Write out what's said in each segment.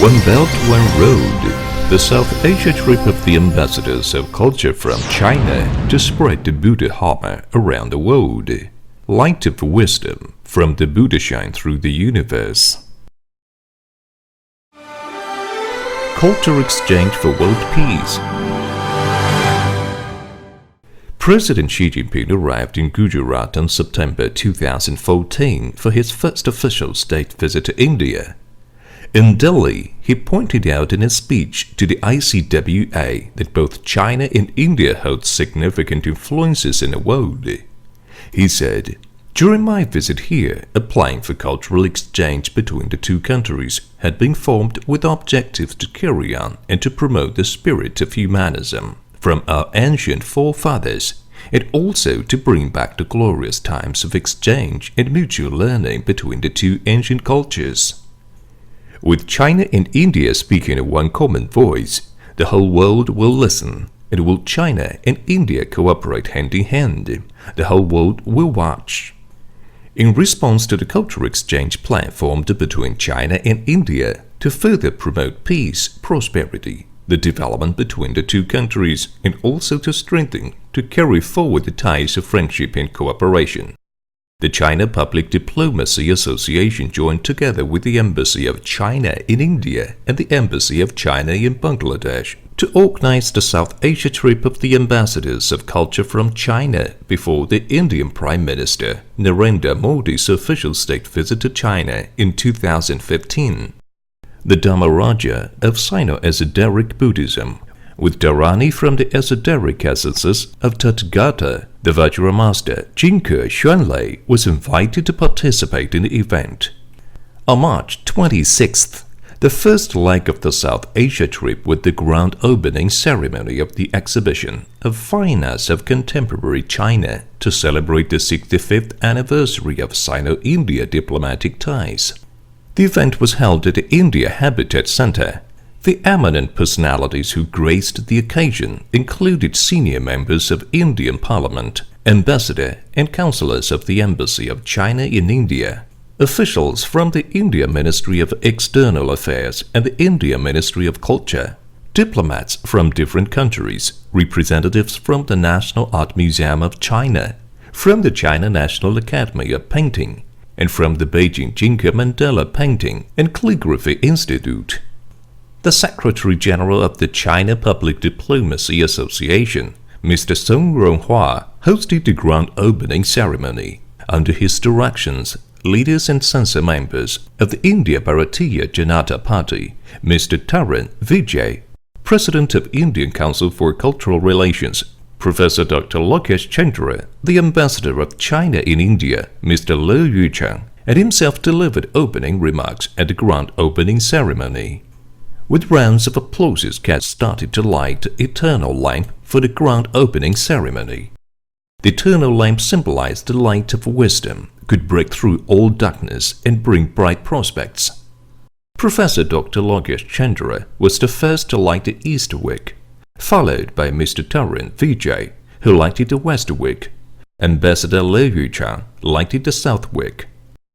One Belt, One Road, the South Asia trip of the ambassadors of culture from China to spread the Buddha-dharma around the world. Light of wisdom from the Buddha shine through the universe. Culture exchange for world peace. President Xi Jinping arrived in Gujarat on September 2014 for his first official state visit to India. In Delhi, he pointed out in a speech to the ICWA that both China and India hold significant influences in the world. He said, "During my visit here, a plan for cultural exchange between the two countries had been formed with objectives to carry on and to promote the spirit of humanism from our ancient forefathers, and also to bring back the glorious times of exchange and mutual learning between the two ancient cultures." With China and India speaking in one common voice, the whole world will listen, and will China and India cooperate hand in hand, the whole world will watch. In response to the cultural exchange plan formed between China and India to further promote peace, prosperity, the development between the two countries, and also to carry forward the ties of friendship and cooperation, the China Public Diplomacy Association joined together with the Embassy of China in India and the Embassy of China in Bangladesh to organize the South Asia trip of the ambassadors of culture from China before the Indian Prime Minister Narendra Modi's official state visit to China in 2015. The Dharma-raja of Sino-Esoteric Buddhism, with Dharani from the esoteric essences of Tathagata, the Vajra master金珂玄雷was invited to participate in the event. On March 26th, the first leg of the South Asia trip with the grand opening ceremony of the exhibition of Fine Arts of Contemporary China to celebrate the 65th anniversary of Sino-India diplomatic ties. The event was held at the India Habitat Center. The eminent personalities who graced the occasion included senior members of Indian Parliament, ambassador and councillors of the Embassy of China in India, officials from the India Ministry of External Affairs and the India Ministry of Culture, diplomats from different countries, representatives from the National Art Museum of China, from the China National Academy of Painting, and from the Beijing Jinke Mandela Painting and Calligraphy Institute. The Secretary-General of the China Public Diplomacy Association, Mr. Song Ronghua, hosted the grand opening ceremony. Under his directions, leaders and censor members of the India Bharatiya Janata Party, Mr. Tarun Vijay, President of Indian Council for Cultural Relations, Professor Dr. Lokesh Chandra, the Ambassador of China in India, Mr. Liu Yuchang, and himself delivered opening remarks at the grand opening ceremony. With rounds of applause, cats started to light the eternal lamp for the grand opening ceremony. The eternal lamp symbolized the light of wisdom, could break through all darkness and bring bright prospects. Professor Dr. Lokesh Chandra was the first to light the east wick, followed by Mr. Tarun Vijay, who lighted the west wick. Ambassador Liu Yuchang lighted the south wick,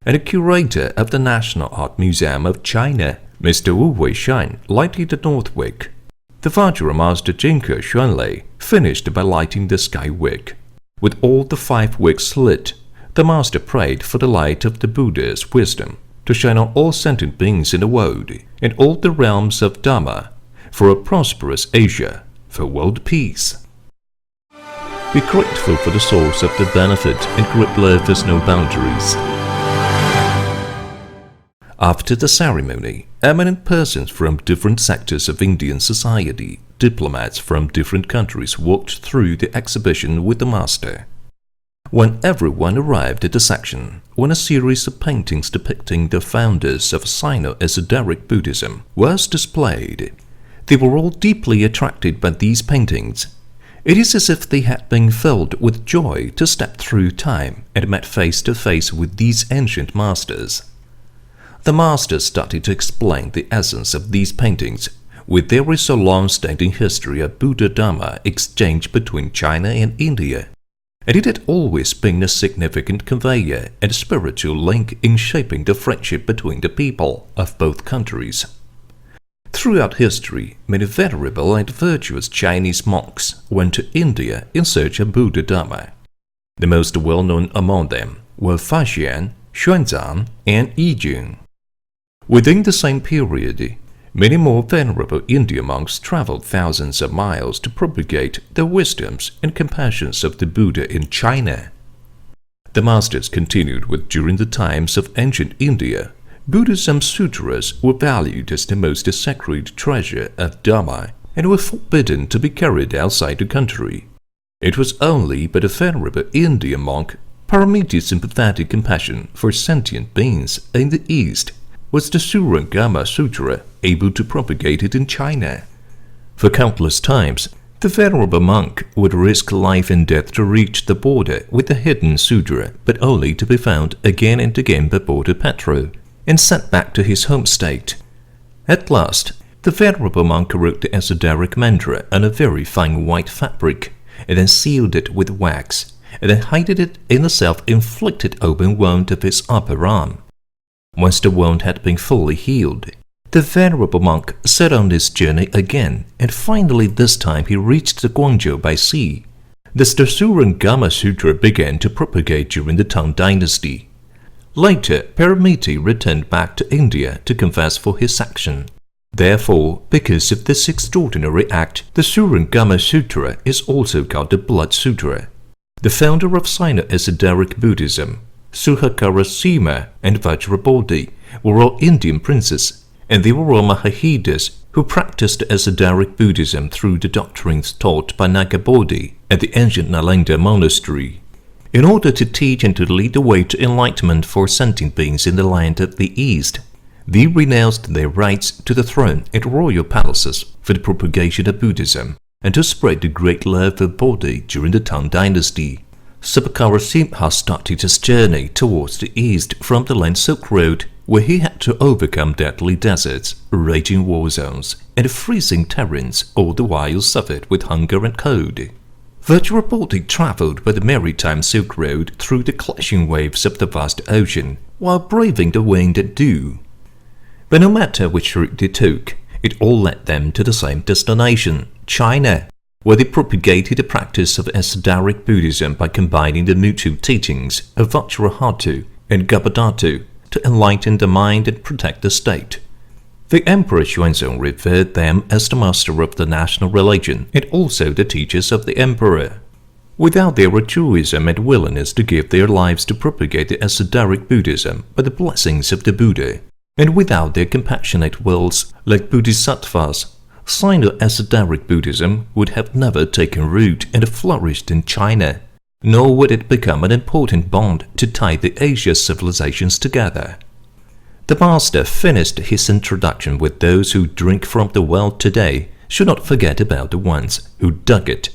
and the curator of the National Art Museum of China, Mr. Wu Weishan, lighted the north wick. The Vajra master金珂玄雷finished by lighting the sky wick. With all the 5 wicks lit, the master prayed for the light of the Buddha's wisdom to shine on all sentient beings in the world and all the realms of Dharma, for a prosperous Asia, for world peace. Be grateful for the source of the benefit, and great love has no boundaries. After the ceremony, eminent persons from different sectors of Indian society, diplomats from different countries walked through the exhibition with the master. When everyone arrived at the section, when a series of paintings depicting the founders of Sino-Esoteric Buddhism was displayed, they were all deeply attracted by these paintings. It is as if they had been filled with joy to step through time and met face to face with these ancient masters. The master started to explain the essence of these paintings. With there is a long-standing history of Buddha-dharma exchange between China and India, and it had always been a significant conveyor and spiritual link in shaping the friendship between the people of both countries. Throughout history, many venerable and virtuous Chinese monks went to India in search of Buddha-dharma. The most well-known among them were Faxian, Xuanzang, and Yijun. Within the same period, many more venerable Indian monks traveled thousands of miles to propagate the wisdoms and compassions of the Buddha in China. The masters continued with during the times of ancient India. Buddhism sutras were valued as the most sacred treasure of Dharma and were forbidden to be carried outside the country. It was only by the venerable Indian monk Paramiti's sympathetic compassion for sentient beings in the East was the Surangama Sutra able to propagate it in China. For countless times, the venerable monk would risk life and death to reach the border with the hidden sutra, but only to be found again and again by border patrol and sent back to his home state. At last, the venerable monk wrote the esoteric mantra on a very fine white fabric, and then sealed it with wax, and then hid it in the self-inflicted open wound of his upper arm. Once the wound had been fully healed, the venerable monk set on his journey again, and finally this time he reached the Guangzhou by sea. Thus the Surangama Sutra began to propagate during the Tang Dynasty. Later, Paramiti returned back to India to confess for his action. Therefore, because of this extraordinary act, the Surangama Sutra is also called the Blood Sutra. The founder of Sino-Esoteric Buddhism, Suhakarasima and Vajrabodhi, were all Indian princes, and they were all Mahahidas who practiced esoteric Buddhism through the doctrines taught by Nagabodhi at the ancient Nalanda monastery. In order to teach and to lead the way to enlightenment for sentient beings in the land of the East, they renounced their rights to the throne and royal palaces for the propagation of Buddhism and to spread the great love of Bodhi during the Tang Dynasty. Subhakarasimha started his journey towards the east from the Land Silk Road, where he had to overcome deadly deserts, raging war zones, and freezing terrains, all the while suffered with hunger and cold. Vajrabodhi traveled by the maritime Silk Road through the clashing waves of the vast ocean, while braving the wind and dew. But no matter which route they took, it all led them to the same destination, China, where they propagated the practice of esoteric Buddhism by combining the mutual teachings of Vajradhatu and Gabadhatu to enlighten the mind and protect the state. The Emperor Xuanzong revered them as the master of the national religion and also the teachers of the emperor. Without their altruism and willingness to give their lives to propagate the esoteric Buddhism by the blessings of the Buddha, and without their compassionate wills like Bodhisattvas, Sino-Esoteric Buddhism would have never taken root and flourished in China, nor would it become an important bond to tie the Asian civilizations together. The master finished his introduction with those who drink from the well today should not forget about the ones who dug it.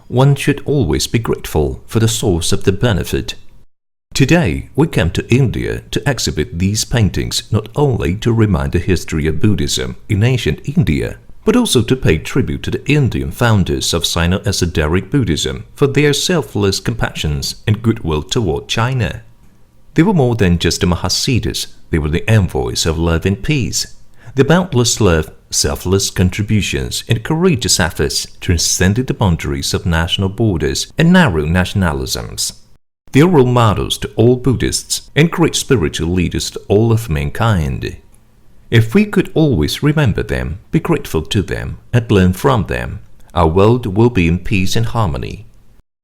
One should always be grateful for the source of the benefit. Today, we come to India to exhibit these paintings not only to remind the history of Buddhism in ancient India, but also to pay tribute to the Indian founders of Sino-Esoteric Buddhism for their selfless compassion and goodwill toward China. They were more than just the Mahasiddhas, they were the envoys of love and peace. Their boundless love, selfless contributions, and courageous efforts transcended the boundaries of national borders and narrow nationalisms. They are role models to all Buddhists and great spiritual leaders to all of mankind. If we could always remember them, be grateful to them, and learn from them, our world will be in peace and harmony.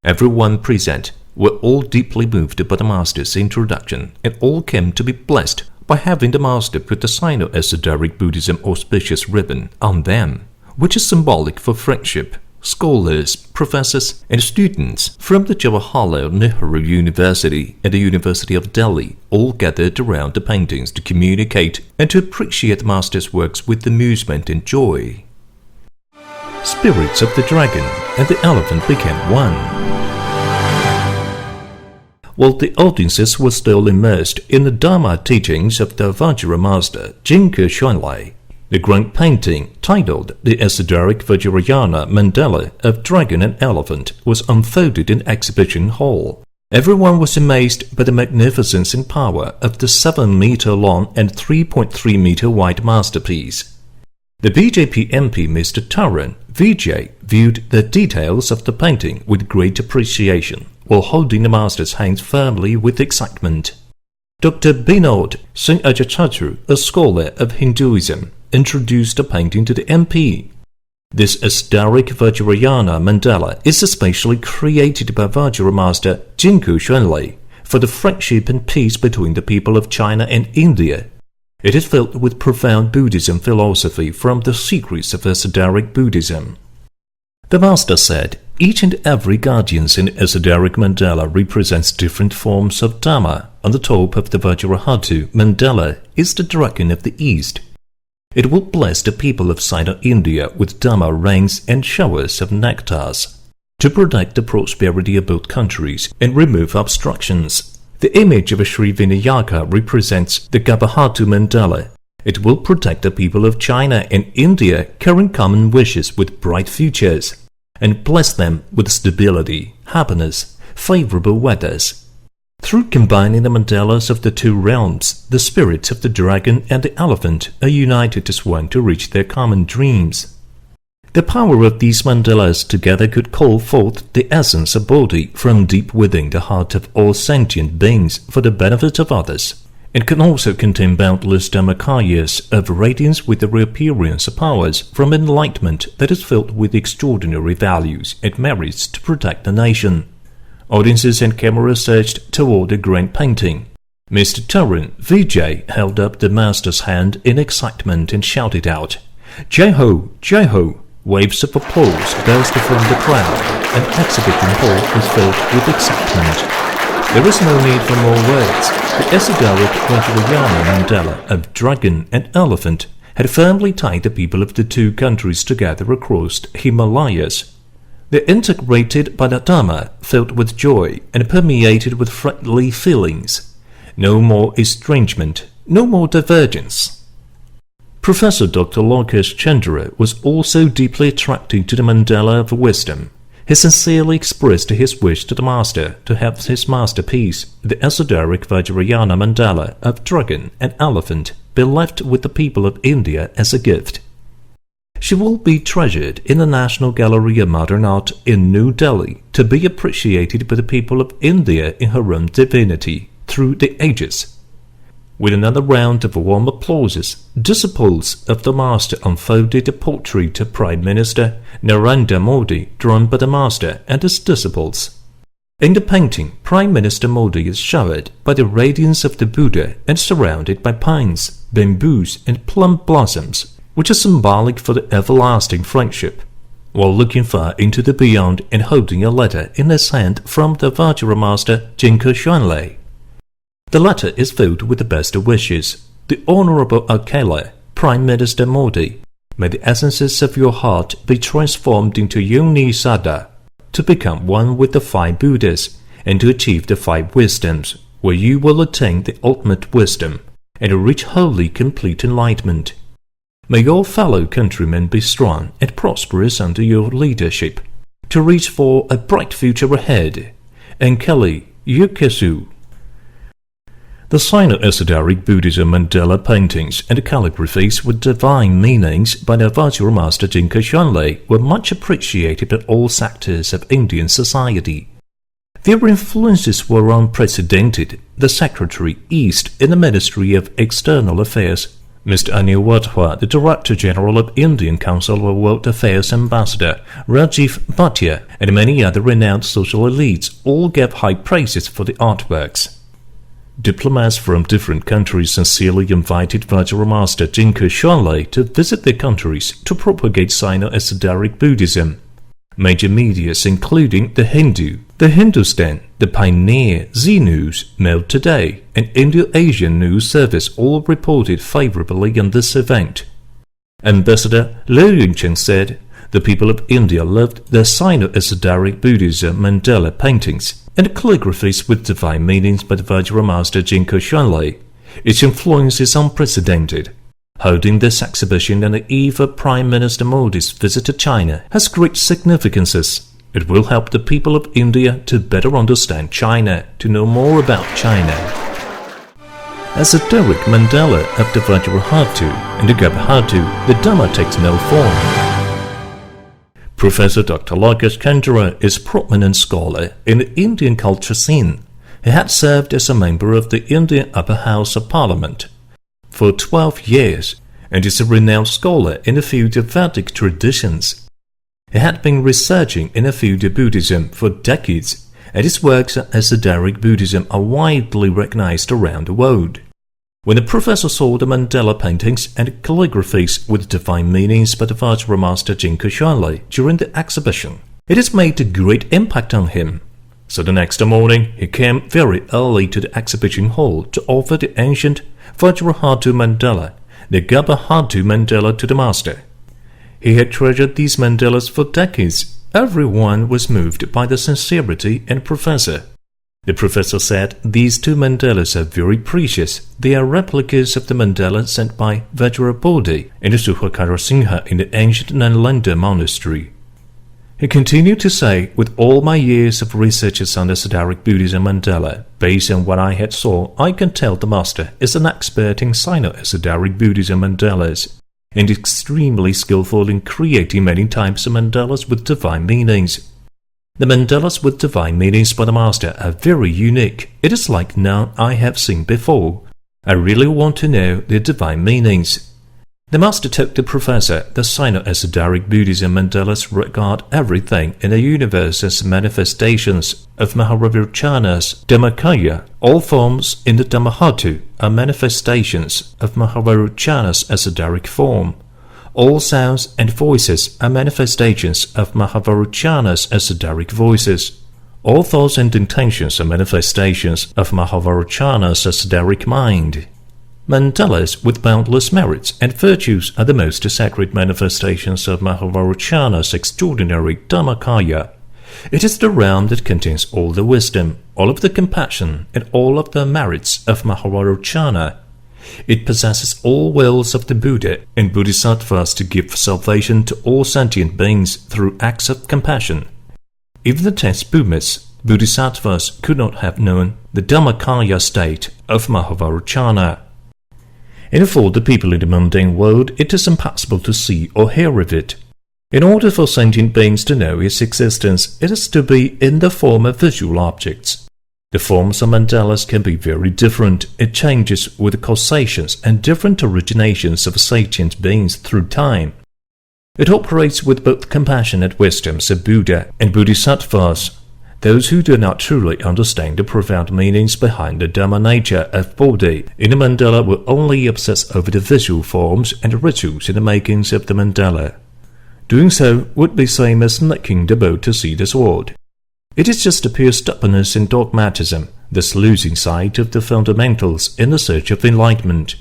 Everyone present were all deeply moved by the Master's introduction, and all came to be blessed by having the Master put the Sino-Esoteric Buddhism auspicious ribbon on them, which is symbolic for friendship. Scholars, professors, and students from the Jawaharlal Nehru University and the University of Delhi all gathered around the paintings to communicate and to appreciate the Master's works with amusement and joy. Spirits of the dragon and the elephant became one. While the audiences were still immersed in the Dharma teachings of the Vajra Master,金珂玄雷, the grand painting, titled The Esoteric Vajrayana Mandala of Dragon and Elephant, was unfolded in Exhibition Hall. Everyone was amazed by the magnificence and power of the 7-meter long and 3.3-meter wide masterpiece. The BJP MP Mr. Taran Vijay viewed the details of the painting with great appreciation, while holding the master's hands firmly with excitement. Dr. Binod Singh Ajacharya, a scholar of Hinduism, introduced the painting to the MP. This historic Vajrayana mandala is especially created by Vajra master金珂玄雷for the friendship and peace between the people of China and India. It is filled with profound Buddhism philosophy from the secrets of esoteric Buddhism. The master said, each and every guardian in esoteric mandala represents different forms of Dharma. On the top of the Vajrahatu mandala is the dragon of the East. It will bless the people of Sino-India with Dharma rains and showers of nectars to protect the prosperity of both countries and remove obstructions. The image of a Sri Vinayaka represents the Garbhatu mandala. It will protect the people of China and India carrying common wishes with bright futures and bless them with stability, happiness, favorable weathers. Through combining the mandalas of the two realms, the spirits of the dragon and the elephant are united as one to reach their common dreams. The power of these mandalas together could call forth the essence of Bodhi from deep within the heart of all sentient beings for the benefit of others, and can also contain boundless dharmakayas of radiance with the reappearance of powers from enlightenment that is filled with extraordinary values and merits to protect the nation. Audiences and cameras surged toward the grand painting. Mr. Taran Vijay held up the master's hand in excitement and shouted out, "Jai Ho! Jai Ho!" Waves of applause burst from the crowd, and the exhibition hall was filled with excitement. There was no need for more words. The esoteric Vajrayana mandala of dragon and elephant had firmly tied the people of the two countries together across the Himalayas. They integrated by the Dharma, filled with joy and permeated with friendly feelings. No more estrangement, no more divergence. Professor Dr. Lokesh Chandra was also deeply attracted to the mandala of wisdom. He sincerely expressed his wish to the master to have his masterpiece, the esoteric Vajrayana mandala of dragon and elephant, be left with the people of India as a gift. She will be treasured in the National Gallery of Modern Art in New Delhi to be appreciated by the people of India in her own divinity through the ages. With another round of warm applauses, disciples of the master unfolded the portrait of Prime Minister Narendra Modi drawn by the master and his disciples. In the painting, Prime Minister Modi is showered by the radiance of the Buddha and surrounded by pines, bamboos and plum blossoms, which is symbolic for the everlasting friendship, while looking far into the beyond and holding a letter in his hand from the Vajra master金珂玄雷. The letter is filled with the best of wishes. The Honorable Akela, Prime Minister Modi, may the essences of your heart be transformed into Yoni Sada, to become one with the five Buddhas, and to achieve the five wisdoms, where you will attain the ultimate wisdom, and reach wholly complete enlightenment. May your fellow countrymen be strong and prosperous under your leadership, to reach for a bright future ahead. Ankeli Yukesu. The Sino-esoteric Buddhism mandala paintings and calligraphies with divine meanings by the Vajra master金珂玄雷were much appreciated by all sectors of Indian society. Their influences were unprecedented. The Secretary East in the Ministry of External Affairs, Mr. Anil Wadhwa, the Director General of Indian Council of World Affairs Ambassador Rajiv Bhatia, and many other renowned social elites all gave high praises for the artworks. Diplomats from different countries sincerely invited Vajra master金珂玄雷to visit their countries to propagate Sino-esoteric Buddhism. Major medias including The Hindu, The Hindustan, The Pioneer, Z News, Mail Today, and Indo-Asian News Service all reported favorably on this event. Ambassador Liu Yingchen said, "The people of India loved the Sino-esoteric Buddhism mandala paintings and calligraphies with divine meanings by the Vajra master金珂玄雷. Its influence is unprecedented. Holding this exhibition on the eve of Prime Minister Modi's visit to China has great significances. It will help the people of India to better understand China, to know more about China." esoteric mandala of the Vajradhatu. In the Garbhadhatu, the Dhamma takes no form. Professor Dr. Lokesh Khandra is a prominent scholar in the Indian culture scene. He had served as a member of the Indian Upper House of Parliament for 12 years and is a renowned scholar in the field of Vedic traditions. He had been researching in the field of Buddhism for decades, and his works on esoteric Buddhism are widely recognized around the world. When the professor saw the mandala paintings and calligraphies with divine meanings by the Vajra master金珂玄雷during the exhibition, it has made a great impact on him. So the next morning, he came very early to the exhibition hall to offer the ancient Vajradhatu mandala, the Garbhadhatu mandala, to the master. He had treasured these mandalas for decades. Everyone was moved by the sincerity and professor. The professor said these two mandalas are very precious. They are replicas of the mandala sent by Vajrabodhi in the Suhakara Singha in the ancient Nalanda monastery. He continued to say, with all my years of research on esoteric Buddhism mandala, based on what I had saw, I can tell the master is an expert in Sino-esoteric Buddhism mandalas, and extremely skillful in creating many types of mandalas with divine meanings. The mandalas with divine meanings by the master are very unique. It is like none I have seen before. I really want to know their divine meanings. The master told the professor that Sino-esoteric Buddhism mandalas regard everything in the universe as manifestations of Mahavajra's Dhammakaya. All forms in the Dhammahatu are manifestations of Mahavajra's esoteric form. All sounds and voices are manifestations of Mahavajra's esoteric voices. All thoughts and intentions are manifestations of Mahavajra's esoteric mind. Mandalas with boundless merits and virtues are the most sacred manifestations of Mahavajra's extraordinary Dhammakaya. It is the realm that contains all the wisdom, all of the compassion, and all of the merits of Mahavajra. It possesses all wills of the Buddha and Bodhisattvas to give salvation to all sentient beings through acts of compassion. Even the 10 Buddhas, Bodhisattvas, could not have known the Dhammakaya state of Mahavajra. And for the people in the mundane world, it is impossible to see or hear of it. In order for sentient beings to know its existence, it is to be in the form of visual objects. The forms of mandalas can be very different. It changes with the causations and different originations of sentient beings through time. It operates with both compassionate wisdoms of Buddha and Bodhisattvas. Those who do not truly understand the profound meanings behind the Dhamma nature of Bodhi in the mandala will only obsess over the visual forms and rituals in the makings of the mandala. Doing so would be same as licking the boat to see the sword. It is just a pure stubbornness in dogmatism, thus losing sight of the fundamentals in the search of enlightenment.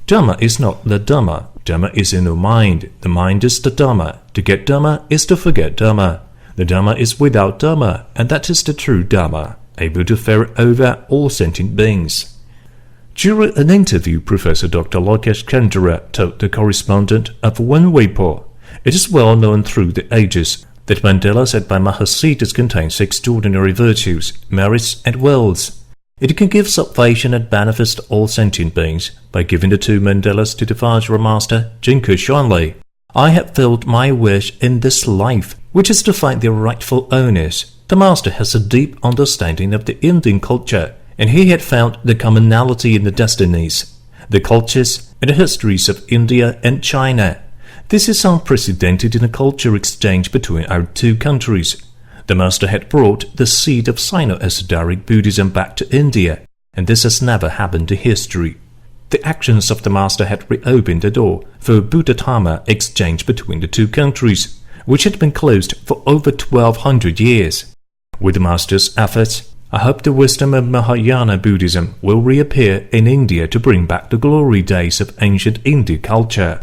Dhamma is not the Dhamma. Dhamma is in the mind. The mind is the Dhamma. To get Dhamma is to forget Dhamma. The Dhamma is without Dhamma, and that is the true Dhamma, able to ferret over all sentient beings. During an interview, Professor Dr. Lokesh Khandra told the correspondent of One Weipo, it is well known through the ages that mandalas set by Mahasiddhas contains extraordinary virtues, merits, and wills. It can give salvation and benefits to all sentient beings by giving the 2 mandalas to the Vajra master金珂玄雷. I have filled my wish in this life, which is to find their rightful owners. The master has a deep understanding of the Indian culture, and he had found the commonality in the destinies, the cultures, and the histories of India and China. This is unprecedented in a culture exchange between our 2 countries. The master had brought the seed of Sino-esoteric Buddhism back to India, and this has never happened in history. The actions of the master had reopened the door for a Buddha-dharma exchange between the 2 countries, which had been closed for over 1200 years. With the master's efforts, I hope the wisdom of Mahayana Buddhism will reappear in India to bring back the glory days of ancient Indian culture.